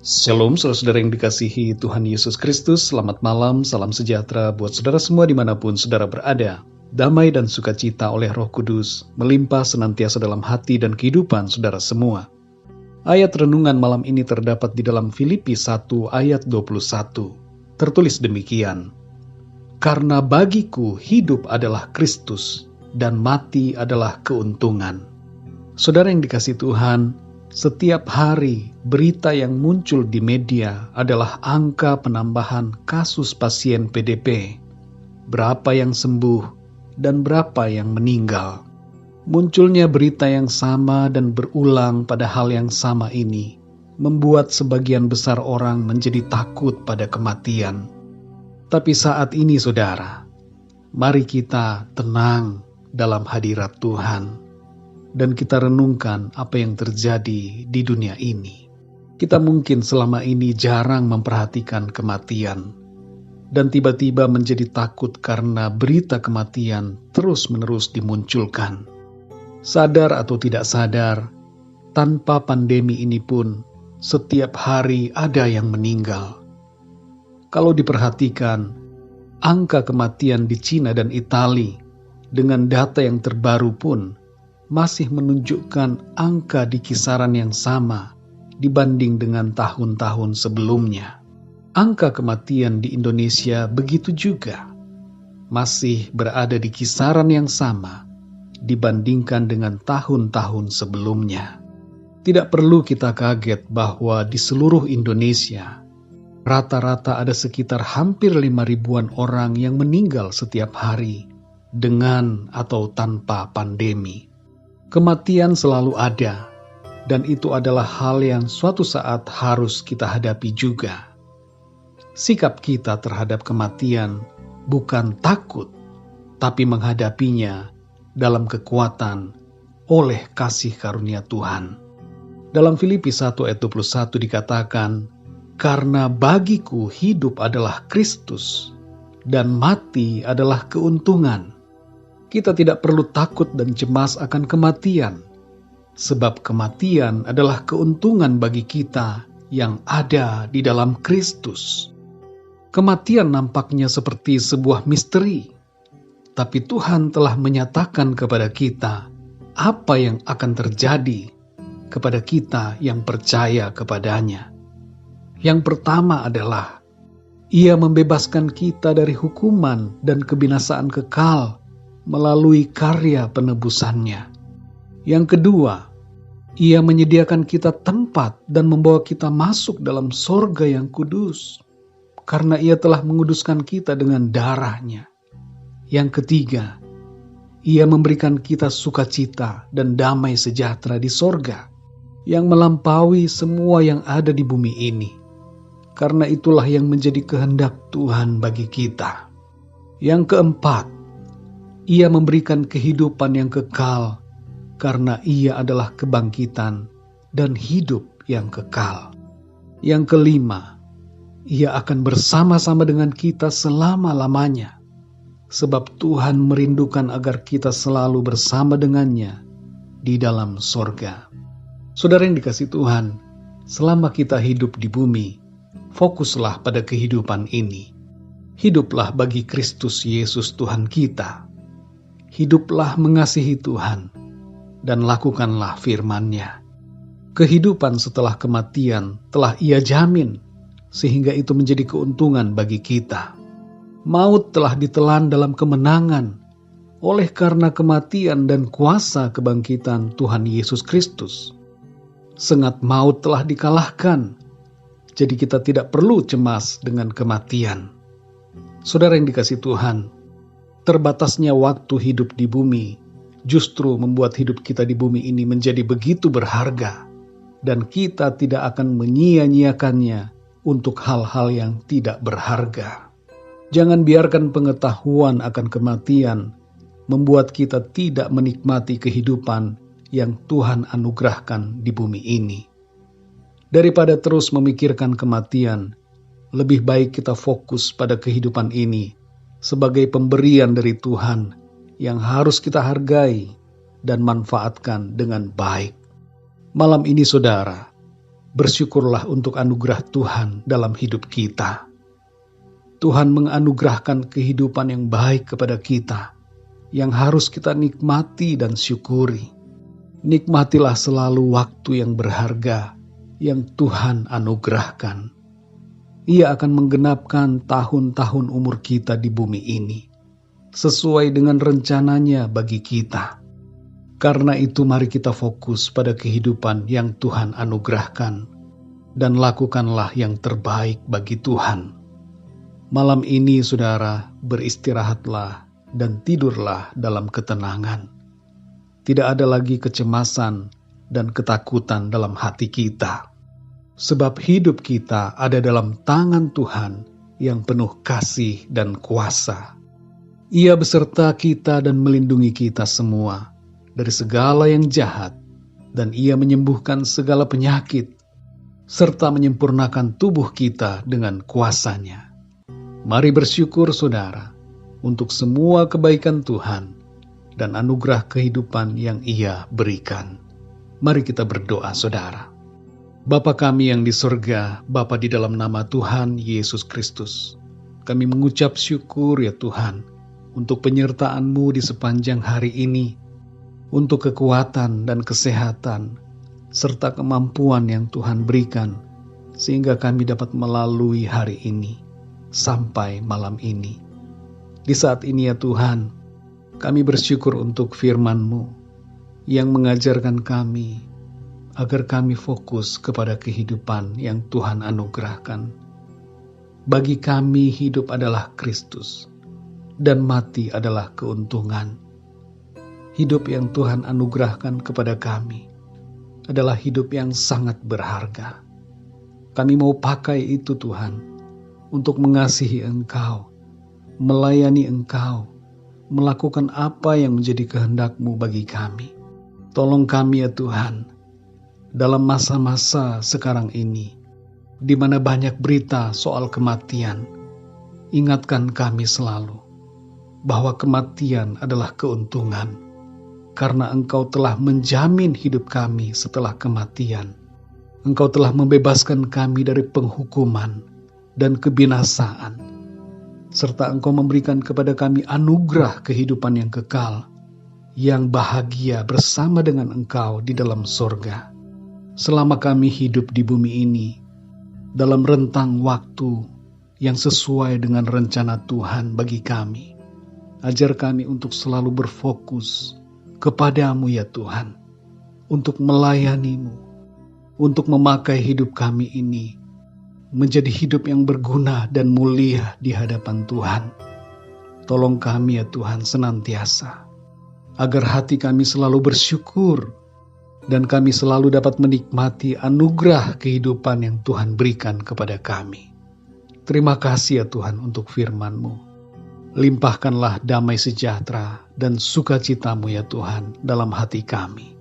Shalom, saudara-saudara yang dikasihi Tuhan Yesus Kristus. Selamat malam, salam sejahtera buat saudara semua dimanapun saudara berada. Damai dan sukacita oleh Roh Kudus melimpah senantiasa dalam hati dan kehidupan saudara semua. Ayat renungan malam ini terdapat di dalam Filipi 1 ayat 21. Tertulis demikian, "Karena bagiku hidup adalah Kristus dan mati adalah keuntungan." Saudara yang dikasihi Tuhan, setiap hari berita yang muncul di media adalah angka penambahan kasus pasien PDP. Berapa yang sembuh dan berapa yang meninggal. Munculnya berita yang sama dan berulang pada hal yang sama ini membuat sebagian besar orang menjadi takut pada kematian. Tapi saat ini saudara, mari kita tenang dalam hadirat Tuhan. Dan kita renungkan apa yang terjadi di dunia ini. Kita mungkin selama ini jarang memperhatikan kematian. Dan tiba-tiba menjadi takut karena berita kematian terus-menerus dimunculkan. Sadar atau tidak sadar, tanpa pandemi ini pun setiap hari ada yang meninggal. Kalau diperhatikan, angka kematian di Cina dan Italia dengan data yang terbaru pun masih menunjukkan angka di kisaran yang sama dibanding dengan tahun-tahun sebelumnya. Angka kematian di Indonesia begitu juga, masih berada di kisaran yang sama dibandingkan dengan tahun-tahun sebelumnya. Tidak perlu kita kaget bahwa di seluruh Indonesia, rata-rata ada sekitar hampir 5.000-an orang yang meninggal setiap hari dengan atau tanpa pandemi. Kematian selalu ada, dan itu adalah hal yang suatu saat harus kita hadapi juga. Sikap kita terhadap kematian bukan takut, tapi menghadapinya dalam kekuatan oleh kasih karunia Tuhan. Dalam Filipi 1 ayat 21 dikatakan, "Karena bagiku hidup adalah Kristus, dan mati adalah keuntungan." Kita tidak perlu takut dan cemas akan kematian, sebab kematian adalah keuntungan bagi kita yang ada di dalam Kristus. Kematian nampaknya seperti sebuah misteri, tapi Tuhan telah menyatakan kepada kita apa yang akan terjadi kepada kita yang percaya kepadanya. Yang pertama adalah, Ia membebaskan kita dari hukuman dan kebinasaan kekal melalui karya penebusannya. Yang kedua, Ia menyediakan kita tempat dan membawa kita masuk dalam sorga yang kudus, karena Ia telah menguduskan kita dengan darah-Nya. Yang ketiga, Ia memberikan kita sukacita dan damai sejahtera di sorga, yang melampaui semua yang ada di bumi ini, karena itulah yang menjadi kehendak Tuhan bagi kita. Yang keempat, Ia memberikan kehidupan yang kekal, karena Ia adalah kebangkitan dan hidup yang kekal. Yang kelima, Ia akan bersama-sama dengan kita selama-lamanya, sebab Tuhan merindukan agar kita selalu bersama dengannya di dalam sorga. Saudara yang dikasihi Tuhan, selama kita hidup di bumi, fokuslah pada kehidupan ini. Hiduplah bagi Kristus Yesus Tuhan kita. Hiduplah mengasihi Tuhan, dan lakukanlah firman-Nya. Kehidupan setelah kematian telah Ia jamin, sehingga itu menjadi keuntungan bagi kita. Maut telah ditelan dalam kemenangan, oleh karena kematian dan kuasa kebangkitan Tuhan Yesus Kristus. Sengat maut telah dikalahkan, jadi kita tidak perlu cemas dengan kematian. Saudara yang dikasihi Tuhan, terbatasnya waktu hidup di bumi justru membuat hidup kita di bumi ini menjadi begitu berharga, dan kita tidak akan menyia-nyiakannya untuk hal-hal yang tidak berharga. Jangan biarkan pengetahuan akan kematian membuat kita tidak menikmati kehidupan yang Tuhan anugerahkan di bumi ini. Daripada terus memikirkan kematian, lebih baik kita fokus pada kehidupan ini sebagai pemberian dari Tuhan yang harus kita hargai dan manfaatkan dengan baik. Malam ini saudara, Bersyukurlah untuk anugerah Tuhan dalam hidup kita. Tuhan menganugerahkan kehidupan yang baik kepada kita, yang harus kita nikmati dan syukuri. Nikmatilah selalu waktu yang berharga yang Tuhan anugerahkan. Ia akan menggenapkan tahun-tahun umur kita di bumi ini, sesuai dengan rencananya bagi kita. Karena itu mari kita fokus pada kehidupan yang Tuhan anugerahkan, dan lakukanlah yang terbaik bagi Tuhan. Malam ini, saudara, beristirahatlah dan tidurlah dalam ketenangan. Tidak ada lagi kecemasan dan ketakutan dalam hati kita. Sebab hidup kita ada dalam tangan Tuhan yang penuh kasih dan kuasa. Ia beserta kita dan melindungi kita semua dari segala yang jahat, dan Ia menyembuhkan segala penyakit, serta menyempurnakan tubuh kita dengan kuasa-Nya. Mari bersyukur, saudara, untuk semua kebaikan Tuhan dan anugerah kehidupan yang Ia berikan. Mari kita berdoa, saudara. Bapa kami yang di surga, Bapa, di dalam nama Tuhan Yesus Kristus, kami mengucap syukur ya Tuhan, untuk penyertaan-Mu di sepanjang hari ini, untuk kekuatan dan kesehatan, serta kemampuan yang Tuhan berikan, sehingga kami dapat melalui hari ini, sampai malam ini. Di saat ini ya Tuhan, kami bersyukur untuk firman-Mu yang mengajarkan kami agar kami fokus kepada kehidupan yang Tuhan anugerahkan. Bagi kami hidup adalah Kristus dan mati adalah keuntungan. Hidup yang Tuhan anugerahkan kepada kami adalah hidup yang sangat berharga. Kami mau pakai itu Tuhan, untuk mengasihi Engkau, melayani Engkau, melakukan apa yang menjadi kehendak-Mu bagi kami. Tolong kami ya Tuhan, dalam masa-masa sekarang ini, di mana banyak berita soal kematian, ingatkan kami selalu bahwa kematian adalah keuntungan, karena Engkau telah menjamin hidup kami setelah kematian. Engkau telah membebaskan kami dari penghukuman dan kebinasaan, serta Engkau memberikan kepada kami anugerah kehidupan yang kekal, yang bahagia bersama dengan Engkau di dalam sorga. Selama kami hidup di bumi ini, dalam rentang waktu yang sesuai dengan rencana Tuhan bagi kami, ajar kami untuk selalu berfokus kepada-Mu ya Tuhan, untuk melayani-Mu, untuk memakai hidup kami ini menjadi hidup yang berguna dan mulia di hadapan Tuhan. Tolong kami ya Tuhan senantiasa, agar hati kami selalu bersyukur, dan kami selalu dapat menikmati anugerah kehidupan yang Tuhan berikan kepada kami. Terima kasih ya Tuhan untuk firman-Mu. Limpahkanlah damai sejahtera dan sukacita-Mu ya Tuhan dalam hati kami.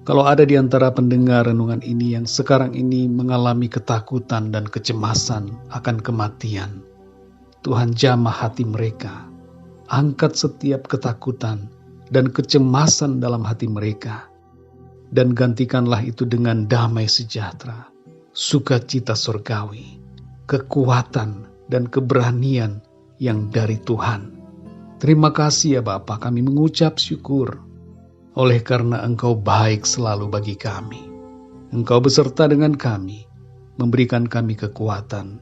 Kalau ada di antara pendengar renungan ini yang sekarang ini mengalami ketakutan dan kecemasan akan kematian, Tuhan jamah hati mereka. Angkat setiap ketakutan dan kecemasan dalam hati mereka, dan gantikanlah itu dengan damai sejahtera, sukacita surgawi, kekuatan dan keberanian yang dari Tuhan. Terima kasih ya Bapa, kami mengucap syukur oleh karena Engkau baik selalu bagi kami. Engkau beserta dengan kami, memberikan kami kekuatan,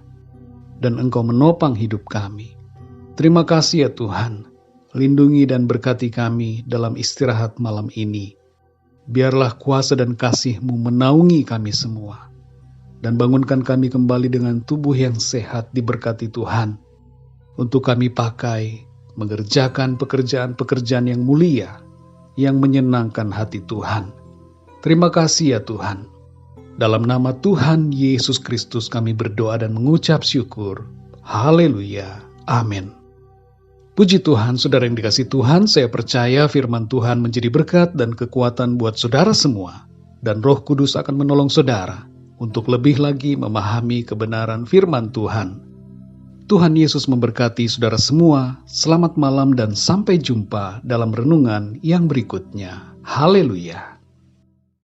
dan Engkau menopang hidup kami. Terima kasih ya Tuhan, lindungi dan berkati kami dalam istirahat malam ini. Biarlah kuasa dan kasih-Mu menaungi kami semua, dan bangunkan kami kembali dengan tubuh yang sehat diberkati Tuhan, untuk kami pakai mengerjakan pekerjaan-pekerjaan yang mulia, yang menyenangkan hati Tuhan. Terima kasih ya Tuhan. Dalam nama Tuhan Yesus Kristus kami berdoa dan mengucap syukur. Haleluya. Amin. Puji Tuhan, saudara yang dikasihi Tuhan, saya percaya firman Tuhan menjadi berkat dan kekuatan buat saudara semua. Dan Roh Kudus akan menolong saudara untuk lebih lagi memahami kebenaran firman Tuhan. Tuhan Yesus memberkati saudara semua. Selamat malam dan sampai jumpa dalam renungan yang berikutnya. Haleluya.